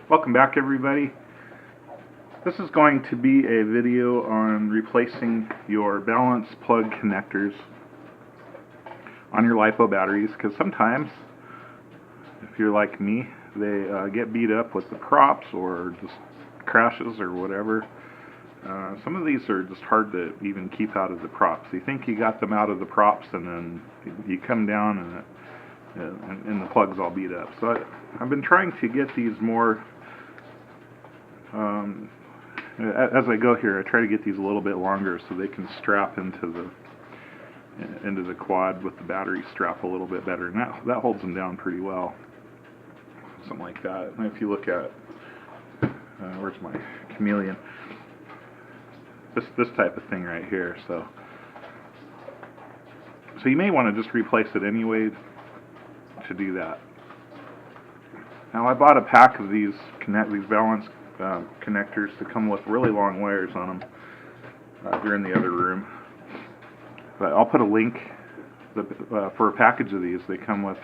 Welcome back, everybody. This is going to be a video on replacing your balance plug connectors on your LiPo batteries, because sometimes, if you're like me, they get beat up with the props or just crashes or whatever. Some of these are just hard to even keep out of the props. You think you got them out of the props, and then you come down and the plug's all beat up. So I've been trying to get these more, as I go here, I try to get these a little bit longer so they can strap into the quad with the battery strap a little bit better, and that holds them down pretty well. Something like that. And if you look at, where's my chameleon? This type of thing right here. So you may want to just replace it anyway to do that. Now I bought a pack of these balance connectors to come with really long wires on them. They're in the other room, but I'll put a link. For a package of these, they come with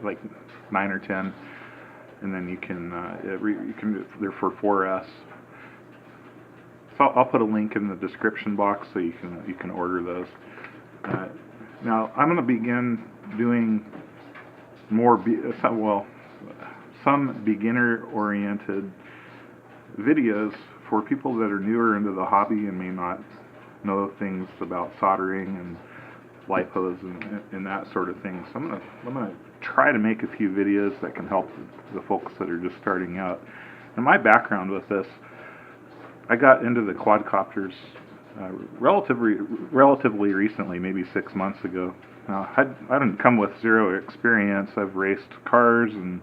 like 9 or 10, and then you can they're for 4S. So I'll put a link in the description box so you can order those. Now I'm going to begin doing more some beginner-oriented videos for people that are newer into the hobby and may not know things about soldering and LiPos and that sort of thing. So I'm gonna try to make a few videos that can help the folks that are just starting out. And my background with this, I got into the quadcopters relatively recently, maybe 6 months ago. Now, I didn't come with zero experience. I've raced cars and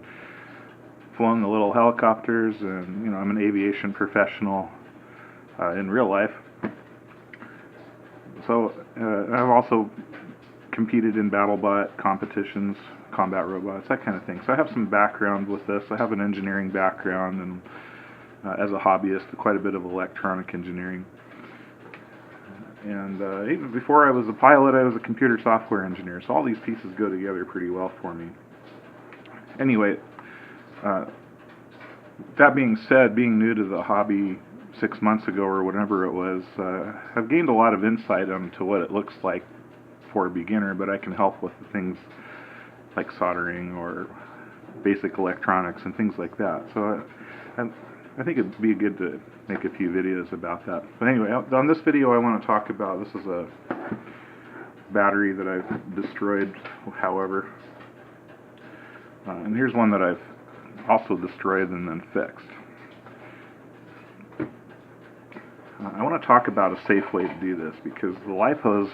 flown the little helicopters, and I'm an aviation professional in real life. So I've also competed in BattleBot competitions, combat robots, that kind of thing. So I have some background with this. I have an engineering background, and as a hobbyist, quite a bit of electronic engineering. And even before I was a pilot, I was a computer software engineer. So all these pieces go together pretty well for me. Anyway, that being said, being new to the hobby 6 months ago or whatever it was, I've gained a lot of insight into what it looks like for a beginner, but I can help with the things like soldering or basic electronics and things like that. So I think it'd be good to make a few videos about that. But anyway, on this video I want to talk about, this is a battery that I've destroyed, however. And here's one that I've also destroyed and then fixed. I want to talk about a safe way to do this, because the LiPos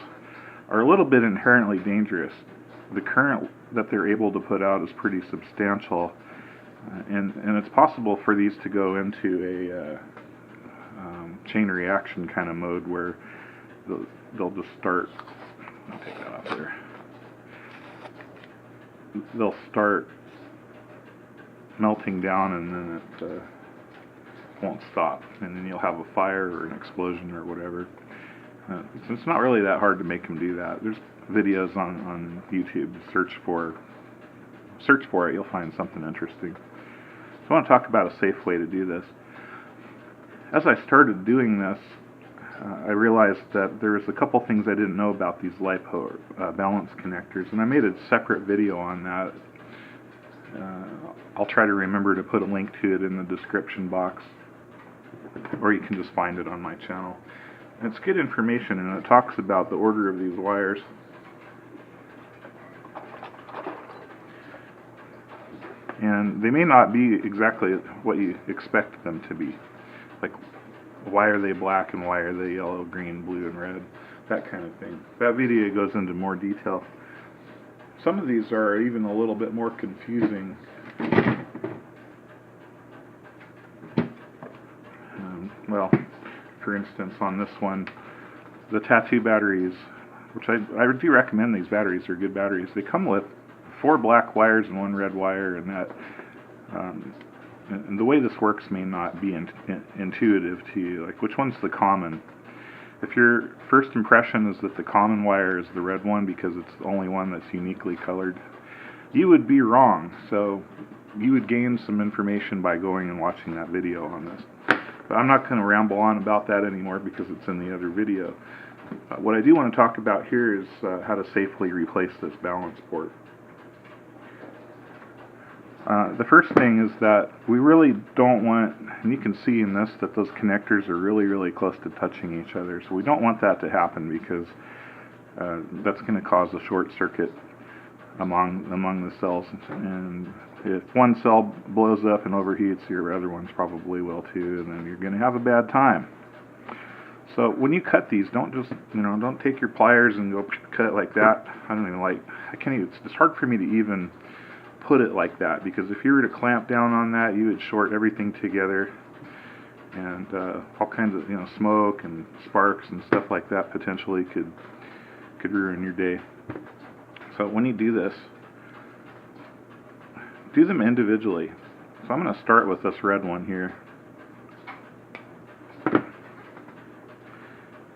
are a little bit inherently dangerous. The current that they're able to put out is pretty substantial, and it's possible for these to go into a chain reaction kind of mode where they'll just start. I'll take that off there. They'll start melting down, and then it won't stop, and then you'll have a fire or an explosion or whatever. So it's not really that hard to make them do that. There's videos on YouTube. Search for it, you'll find something interesting. So I want to talk about a safe way to do this. As I started doing this, I realized that there was a couple things I didn't know about these LiPo balance connectors, and I made a separate video on that. I'll try to remember to put a link to it in the description box, or you can just find it on my channel. And it's good information, and it talks about the order of these wires. And they may not be exactly what you expect them to be. Like, why are they black and why are they yellow, green, blue, and red? That kind of thing. That video goes into more detail. Some of these are even a little bit more confusing. Well, for instance, on this one, the tattoo batteries, which I do recommend. These batteries are good batteries. They come with 4 black wires and 1 red wire, and that and the way this works may not be intuitive to you. Like, which one's the common? If your first impression is that the common wire is the red one because it's the only one that's uniquely colored, you would be wrong. So you would gain some information by going and watching that video on this. But I'm not going to ramble on about that anymore because it's in the other video. What I do want to talk about here is how to safely replace this balance port. The first thing is that we really don't want, and you can see in this that those connectors are really close to touching each other, so we don't want that to happen because that's going to cause a short circuit among the cells, and if one cell blows up and overheats, your other ones probably will too, and then you're going to have a bad time. So when you cut these, don't just, don't take your pliers and go cut it like that. I can't even, it's hard for me to even put it like that, because if you were to clamp down on that, you would short everything together, and all kinds of, smoke and sparks and stuff like that potentially could ruin your day. So when you do this, do them individually. So I'm going to start with this red one here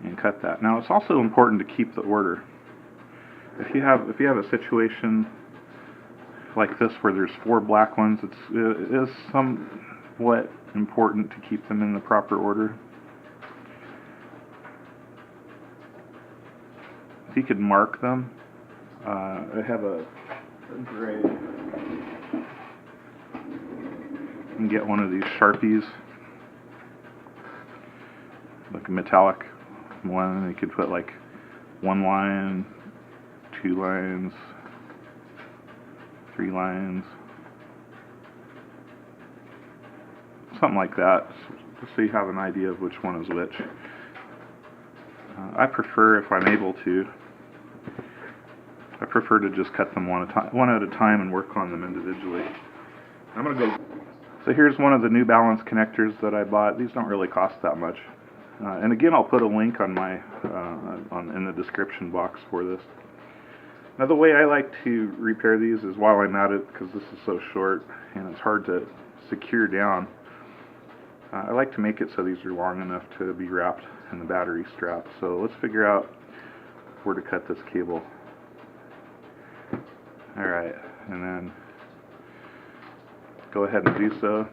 and cut that. Now it's also important to keep the order. If you have a situation like this where there's 4 black ones, it is somewhat important to keep them in the proper order. If you could mark them, I have a gray. You can get one of these Sharpies, like a metallic one. You could put like 1 line, 2 lines, 3 lines, something like that, just so you have an idea of which one is which. I prefer, if I'm able to, to just cut them one at a time and work on them individually. I'm going to go. So here's one of the New Balance connectors that I bought. These don't really cost that much. And again, I'll put a link on my in the description box for this. Now the way I like to repair these is while I'm at it, because this is so short and it's hard to secure down, I like to make it so these are long enough to be wrapped in the battery strap. So let's figure out where to cut this cable. Alright, and then go ahead and do so.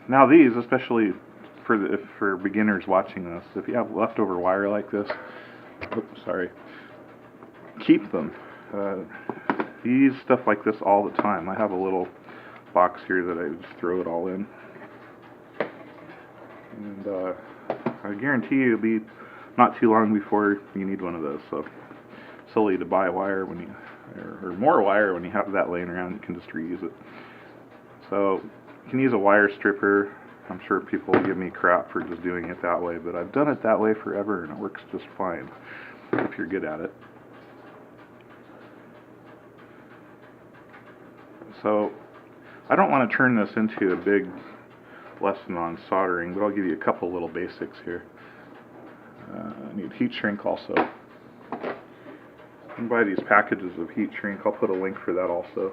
Now these, especially for beginners watching this, if you have leftover wire like this, keep them. Use stuff like this all the time. I have a little box here that I just throw it all in, and I guarantee you it'll be not too long before you need one of those. So silly to buy wire when you, or more wire when you have that laying around. You can just reuse it. So you can use a wire stripper. I'm sure people will give me crap for just doing it that way, but I've done it that way forever and it works just fine if you're good at it. So I don't want to turn this into a big lesson on soldering, but I'll give you a couple little basics here. I need heat shrink also. You can buy these packages of heat shrink. I'll put a link for that also.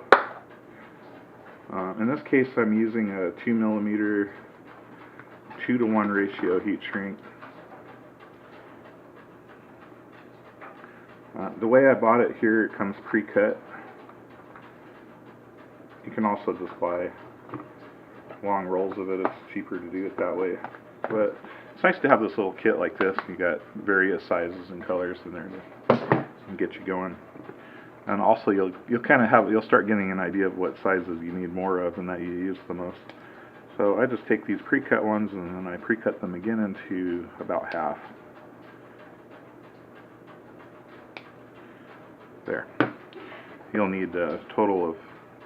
In this case, I'm using a 2mm 2:1 ratio heat shrink. The way I bought it here, it comes pre-cut. You can also just buy long rolls of it. It's cheaper to do it that way. But it's nice to have this little kit like this. You got various sizes and colors in there to get you going. And also you'll start getting an idea of what sizes you need more of and that you use the most. So I just take these pre-cut ones and then I pre-cut them again into about half. There. You'll need a total of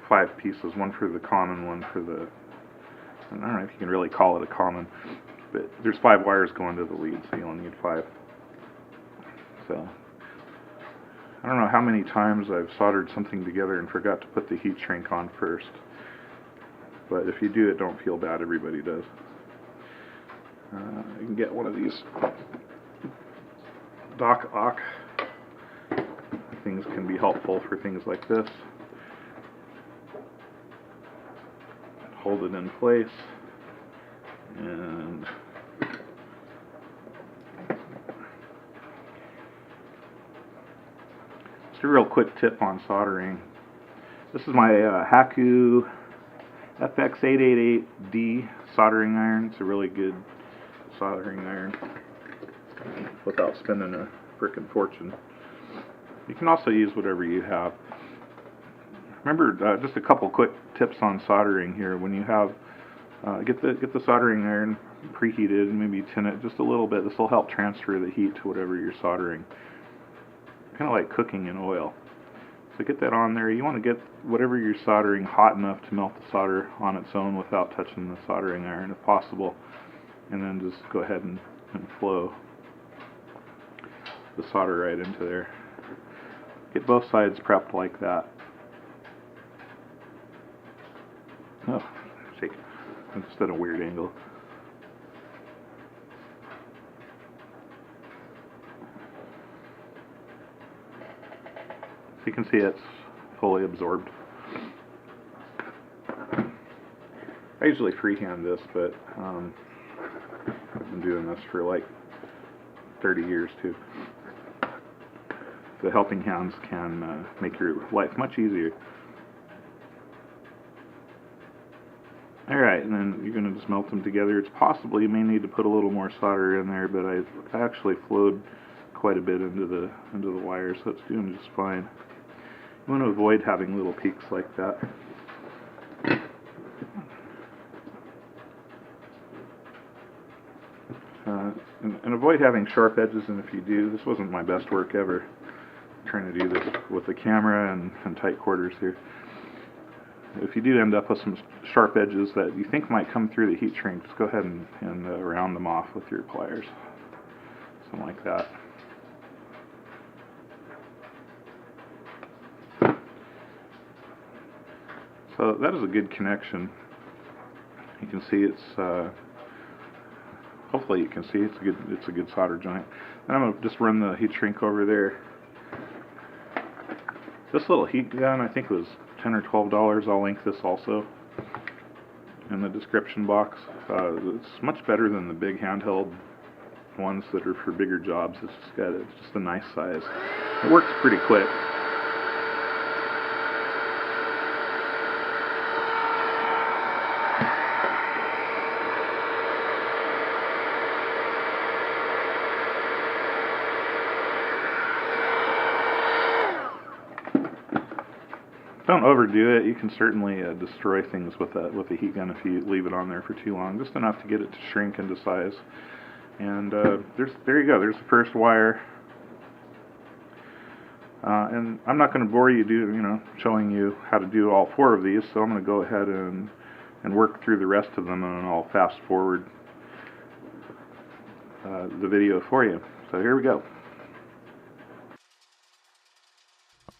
5 pieces, one for the common, one for the, I don't know if you can really call it a common, but there's 5 wires going to the lead, so you'll need 5. So I don't know how many times I've soldered something together and forgot to put the heat shrink on first. But if you do it, don't feel bad. Everybody does. You can get one of these Doc Ock. Things can be helpful for things like this. Hold it in place. And just a real quick tip on soldering. This is my Haku FX888D soldering iron. It's a really good soldering iron without spending a frickin' fortune. You can also use whatever you have. Remember, just a couple quick tips on soldering here. When you have, get the soldering iron preheated, maybe tin it just a little bit. This will help transfer the heat to whatever you're soldering. Kind of like cooking in oil. So get that on there. You want to get whatever you're soldering hot enough to melt the solder on its own without touching the soldering iron if possible. And then just go ahead and flow the solder right into there. Get both sides prepped like that. Oh, shake. I'm just at a weird angle. So you can see it's fully absorbed. I usually freehand this, but I've been doing this for like 30 years too. The helping hands can make your life much easier. Alright, and then you're going to just melt them together. It's possible you may need to put a little more solder in there, but I actually flowed quite a bit into the wire, so it's doing just fine. You want to avoid having little peaks like that. And avoid having sharp edges, and if you do, this wasn't my best work ever, trying to do this with the camera and tight quarters here. If you do end up with some sharp edges that you think might come through the heat shrink, just go ahead and round them off with your pliers. Something like that. So that is a good connection. You can see it's hopefully you can see it's a good solder joint. And I'm gonna just run the heat shrink over there. This little heat gun, I think, was $10 or $12. I'll link this also in the description box. It's much better than the big handheld ones that are for bigger jobs. It's just a nice size. It works pretty quick. Don't overdo it. You can certainly destroy things with a heat gun if you leave it on there for too long. Just enough to get it to shrink into size. And there you go. There's the first wire. And I'm not going to bore you showing you how to do all 4 of these. So I'm going to go ahead and work through the rest of them, and I'll fast forward the video for you. So here we go.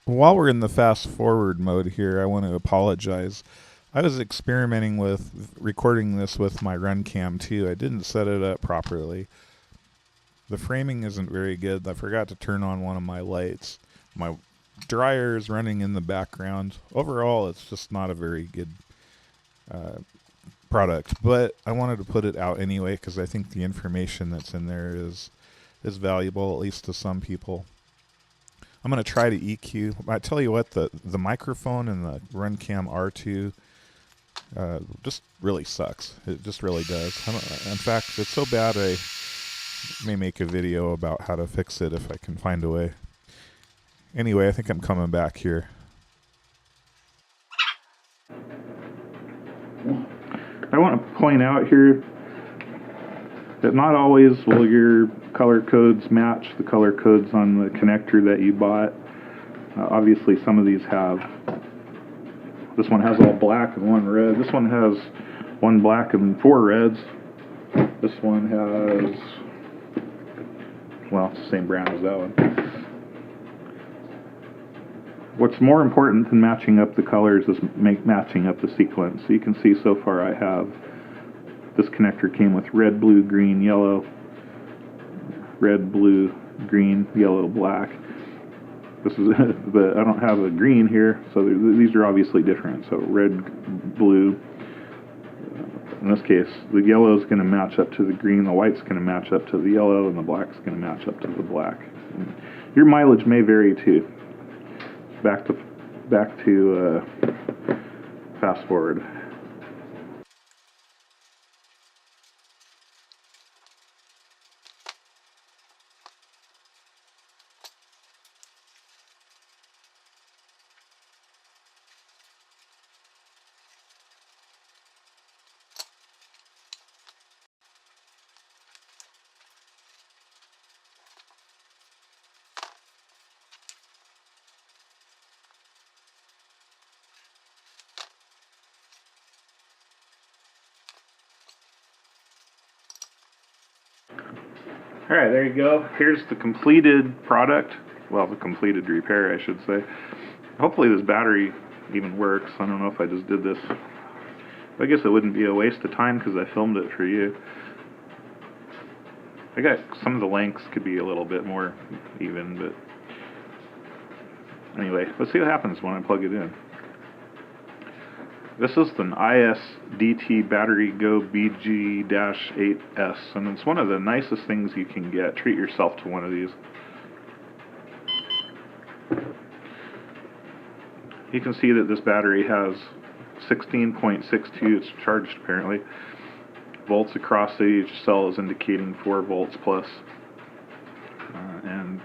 While we're in the fast forward mode here, I want to apologize. I was experimenting with recording this with my Runcam too. I didn't set it up properly. The framing isn't very good. I forgot to turn on one of my lights. My dryer is running in the background. Overall, it's just not a very good product, but I wanted to put it out anyway because I think the information that's in there is valuable, at least to some people. I'm going to try to EQ. I tell you what, the microphone in the Runcam R2 just really sucks. It just really does. In fact, it's so bad I may make a video about how to fix it if I can find a way. Anyway, I think I'm coming back here. I want to point out here that not always will your color codes match the color codes on the connector that you bought. Obviously some of these have, this one has all black and 1 red. This one has 1 black and 4 reds. This one has, well, it's the same brand as that one. What's more important than matching up the colors is matching up the sequence. So you can see so far I have, this connector came with red, blue, green, yellow, red, blue, green, yellow, black. This is, but I don't have a green here, so these are obviously different. So red, blue. In this case, the yellow is going to match up to the green, the white's going to match up to the yellow, and the black's going to match up to the black. And your mileage may vary too. Back to back to fast forward. Alright, there you go. Here's the completed product. Well, the completed repair, I should say. Hopefully this battery even works. I don't know if I just did this. I guess it wouldn't be a waste of time because I filmed it for you. I got some of the lengths could be a little bit more even, but anyway, let's see what happens when I plug it in. This is an ISDT Battery Go BG-8S, and it's one of the nicest things you can get. Treat yourself to one of these. You can see that this battery has 16.62, it's charged apparently, volts across each cell is indicating 4 volts plus, and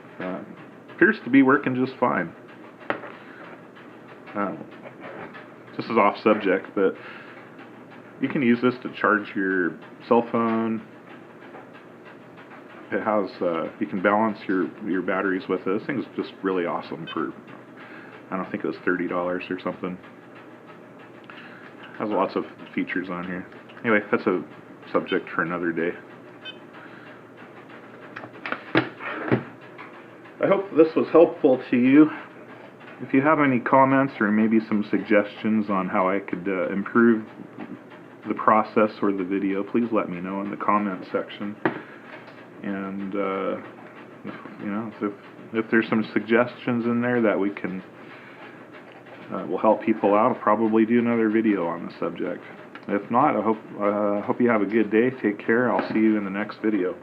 appears to be working just fine. This is off subject, but you can use this to charge your cell phone. It has, you can balance your batteries with it. This thing's just really awesome for, I don't think it was $30 or something. Has lots of features on here. Anyway, that's a subject for another day. I hope this was helpful to you. If you have any comments or maybe some suggestions on how I could improve the process or the video, please let me know in the comment section. And if there's some suggestions in there that we can will help people out, I'll probably do another video on the subject. If not, I hope you have a good day. Take care. I'll see you in the next video.